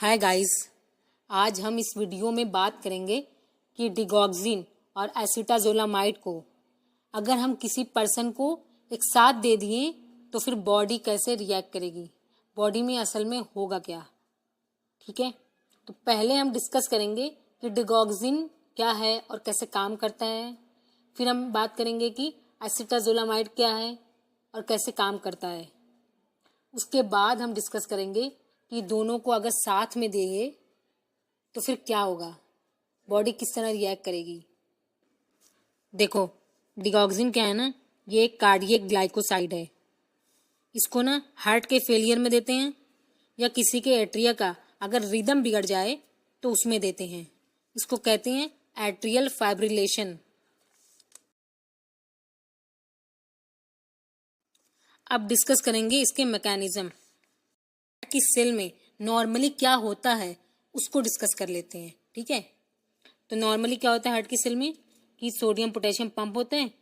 Hi guys, आज हम इस वीडियो में बात करेंगे कि डिगॉक्सिन और एसिटाजोलामाइड को अगर हम किसी पर्सन को एक साथ दे दिए तो फिर बॉडी कैसे रिएक्ट करेगी, बॉडी में असल में होगा क्या। ठीक है, तो पहले हम डिस्कस करेंगे कि डिगॉक्सिन क्या है और कैसे काम करता है। फिर हम बात करेंगे कि एसिटाजोलामाइड क्या है और कैसे काम करता है। उसके बाद हम डिस्कस करेंगे कि दोनों को अगर साथ में देंगे तो फिर क्या होगा, बॉडी किस तरह रिएक्ट करेगी। देखो, डिगॉक्सिन क्या है ना, ये एक कार्डियक ग्लाइकोसाइड है। इसको ना हार्ट के फेलियर में देते हैं या किसी के एट्रिया का अगर रिदम बिगड़ जाए तो उसमें देते हैं। इसको कहते हैं एट्रियल फाइब्रिलेशन। अब डिस्कस करेंगे इसके मैकेनिज्म। कि सेल में नॉर्मली क्या होता है उसको डिस्कस कर लेते हैं। ठीक है, तो नॉर्मली क्या होता है हार्ट की सेल में कि सोडियम पोटेशियम पंप होते हैं,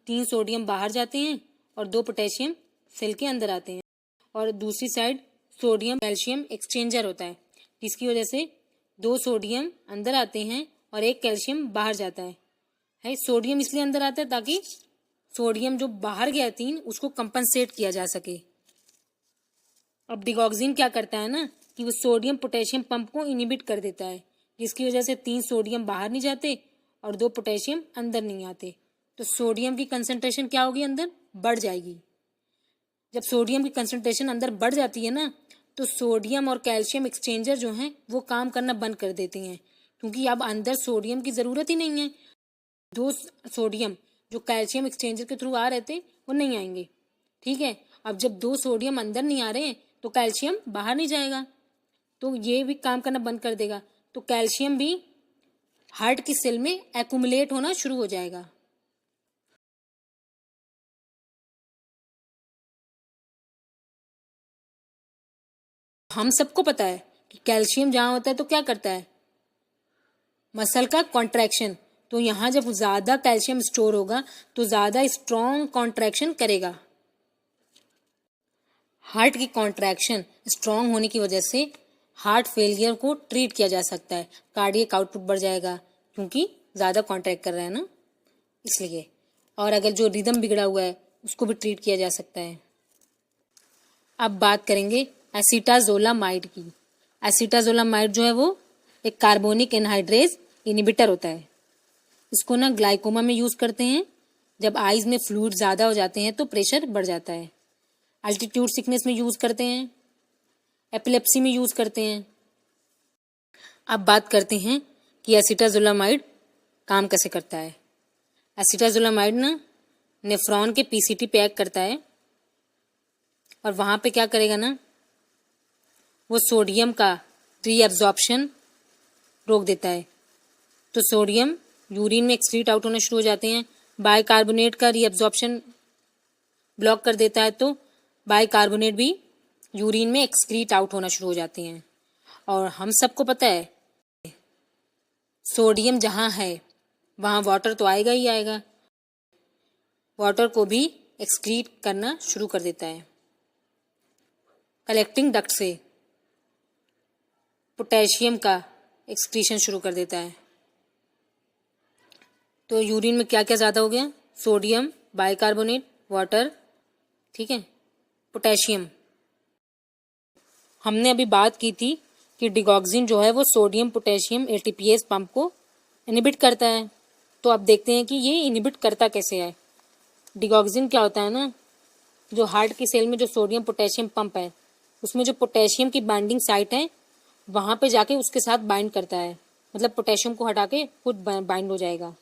3 सोडियम बाहर जाते हैं और 2 पोटेशियम सेल के अंदर आते हैं, और दूसरी साइड सोडियम कैल्शियम एक्सचेंजर होता है, जिसकी वजह से 2 सोडियम अंदर आते हैं और 1 कैल्शियम बाहर जाता है। सोडियम इसलिए अंदर आता है ताकि सोडियम जो बाहर गया 3 उसको कंपनसेट किया जा सके। अब डिगॉक्सिन क्या करता है ना कि वो सोडियम पोटेशियम पंप को इनिबिट कर देता है, जिसकी वजह से 3 सोडियम बाहर नहीं जाते और 2 पोटेशियम अंदर नहीं आते। तो सोडियम की कंसंट्रेशन क्या होगी, अंदर बढ़ जाएगी। जब सोडियम की कंसंट्रेशन अंदर बढ़ जाती है ना तो सोडियम और कैल्शियम एक्सचेंजर जो हैं वो काम करना बंद कर देते हैं, क्योंकि अब अंदर सोडियम की ज़रूरत ही नहीं है। 2 सोडियम जो कैल्शियम एक्सचेंजर के थ्रू आ रहे थे वो नहीं आएंगे। ठीक है, अब जब 2 सोडियम अंदर नहीं आ रहे हैं तो कैल्शियम बाहर नहीं जाएगा, तो ये भी काम करना बंद कर देगा। तो कैल्शियम भी हार्ट की सेल में एक्यूमुलेट होना शुरू हो जाएगा। हम सबको पता है कि कैल्शियम जहाँ होता है तो क्या करता है, मसल का कॉन्ट्रैक्शन। तो यहाँ जब ज़्यादा कैल्शियम स्टोर होगा तो ज़्यादा स्ट्रॉन्ग कॉन्ट्रैक्शन करेगा। हार्ट की कॉन्ट्रैक्शन स्ट्रॉन्ग होने की वजह से हार्ट फेलियर को ट्रीट किया जा सकता है, कार्डियक आउटपुट बढ़ जाएगा क्योंकि ज़्यादा कॉन्ट्रैक्ट कर रहा है ना, इसलिए। और अगर जो रिदम बिगड़ा हुआ है उसको भी ट्रीट किया जा सकता है। अब बात करेंगे एसिटाजोलामाइड की। एसिटाजोलामाइड जो है वो एक कार्बोनिक एनहाइड्रेज इनिबिटर होता है। इसको ना ग्लाइकोमा में यूज़ करते हैं। जब आइज में फ्लूइड ज़्यादा हो जाते हैं तो प्रेशर बढ़ जाता है। अल्टीट्यूड सिकनेस में यूज़ करते हैं, एपिलेप्सी में यूज़ करते हैं। अब बात करते हैं कि एसिटाजोलामाइड काम कैसे करता है। एसिटाजोलामाइड ना नेफ्रॉन के पीसीटी पे एक्ट करता है और वहाँ पे क्या करेगा ना, वो सोडियम का रीअब्जॉर्प्शन रोक देता है। तो सोडियम यूरिन में एक्सक्रीट आउट होना शुरू हो जाते हैं। बाइकार्बोनेट का रीअब्जॉर्प्शन ब्लॉक कर देता है, तो बाइकार्बोनेट भी यूरिन में एक्सक्रीट आउट होना शुरू हो जाते हैं। और हम सबको पता है सोडियम जहाँ है वहाँ वाटर तो आएगा ही आएगा, वाटर को भी एक्सक्रीट करना शुरू कर देता है। कलेक्टिंग डक्ट से पोटेशियम का एक्सक्रीशन शुरू कर देता है। तो यूरिन में क्या क्या ज़्यादा हो गया, सोडियम, बाइकार्बोनेट, वाटर, ठीक है, पोटेशियम। हमने अभी बात की थी कि डिगॉक्सिन जो है वो सोडियम पोटेशियम एटीपीएस पंप को इनिबिट करता है। तो अब देखते हैं कि ये इनिबिट करता कैसे है। डिगॉक्सिन क्या होता है ना, जो हार्ट की सेल में जो सोडियम पोटेशियम पंप है उसमें जो पोटेशियम की बाइंडिंग साइट है वहाँ पे जाके उसके साथ बाइंड करता है, मतलब पोटेशियम को हटा के खुद बाइंड हो जाएगा।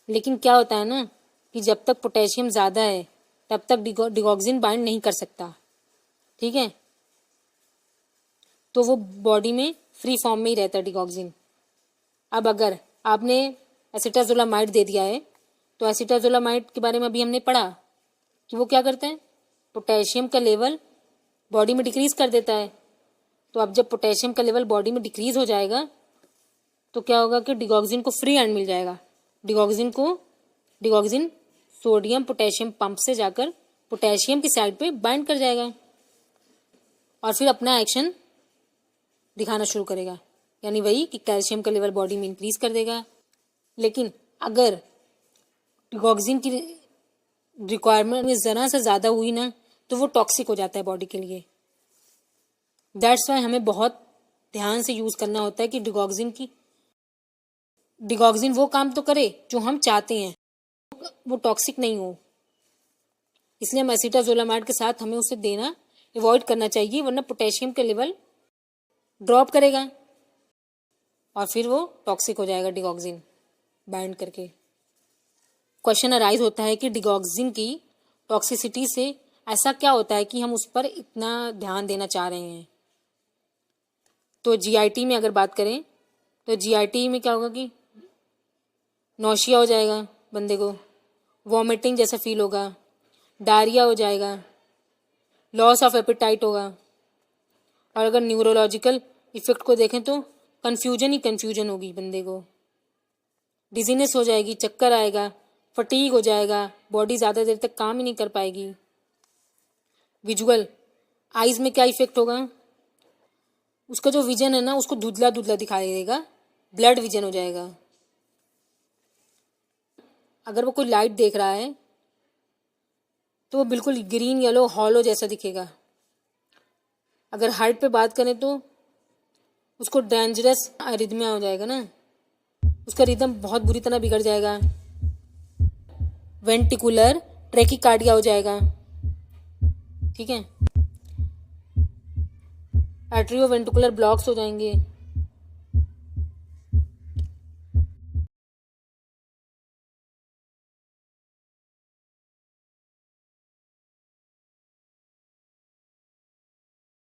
लेकिन क्या होता है ना कि जब तक पोटेशियम ज़्यादा है तब तक डिगॉक्सिन बाइंड नहीं कर सकता। ठीक है, तो वो बॉडी में फ्री फॉर्म में ही रहता है डिगॉक्सिन। अब अगर आपने एसिटाजोलामाइड दे दिया है तो एसिटाजोलामाइड के बारे में अभी हमने पढ़ा कि वो क्या करता है, पोटेशियम का लेवल बॉडी में डिक्रीज कर देता है। तो अब जब पोटेशियम का लेवल बॉडी में डिक्रीज हो जाएगा तो क्या होगा कि डिगॉक्सिन को फ्री हैंड मिल जाएगा। डिगॉक्सिन सोडियम पोटेशियम पंप से जाकर पोटेशियम की साइड पे बाइंड कर जाएगा और फिर अपना एक्शन दिखाना शुरू करेगा, यानी वही कि कैल्शियम का लेवल बॉडी में इंक्रीज कर देगा। लेकिन अगर डिगॉक्सिन की रिक्वायरमेंट में ज़रा सा ज़्यादा हुई ना तो वो टॉक्सिक हो जाता है बॉडी के लिए। दैट्स वाई हमें बहुत ध्यान से यूज़ करना होता है कि डिगॉक्सिन वो काम तो करे जो हम चाहते हैं, वो टॉक्सिक नहीं हो। इसलिए हम एसिटाजोलामाइड के साथ हमें उसे देना अवॉइड करना चाहिए, वरना पोटेशियम के लेवल ड्रॉप करेगा और फिर वो टॉक्सिक हो जाएगा डिगॉक्सिन बाइंड करके। क्वेश्चन अराइज होता है कि डिगॉक्सिन की टॉक्सिसिटी से ऐसा क्या होता है कि हम उस पर इतना ध्यान देना चाह रहे हैं। तो जीआईटी में अगर बात करें तो जीआईटी में क्या होगा कि नौशिया हो जाएगा बंदे को, वॉमिटिंग जैसा फील होगा, डायरिया हो जाएगा, लॉस ऑफ एपेटाइट होगा। और अगर न्यूरोलॉजिकल इफेक्ट को देखें तो कन्फ्यूजन ही कन्फ्यूजन होगी बंदे को, डिजीनेस हो जाएगी, चक्कर आएगा, फटीग हो जाएगा, बॉडी ज़्यादा देर तक काम ही नहीं कर पाएगी। विजुअल आइज़ में क्या इफेक्ट होगा, उसका जो विजन है ना उसको धुंधला धुंधला दिखाई देगा, ब्लड विजन हो जाएगा। अगर वो कोई लाइट देख रहा है तो वो बिल्कुल ग्रीन येलो हॉलो जैसा दिखेगा। अगर हार्ट पे बात करें तो उसको डेंजरस अरिथमिया हो जाएगा ना, उसका रिदम बहुत बुरी तरह बिगड़ जाएगा, वेंटिकुलर ट्रैकिकार्डिया हो जाएगा। ठीक है, एट्रियोवेंटिकुलर ब्लॉक्स हो जाएंगे,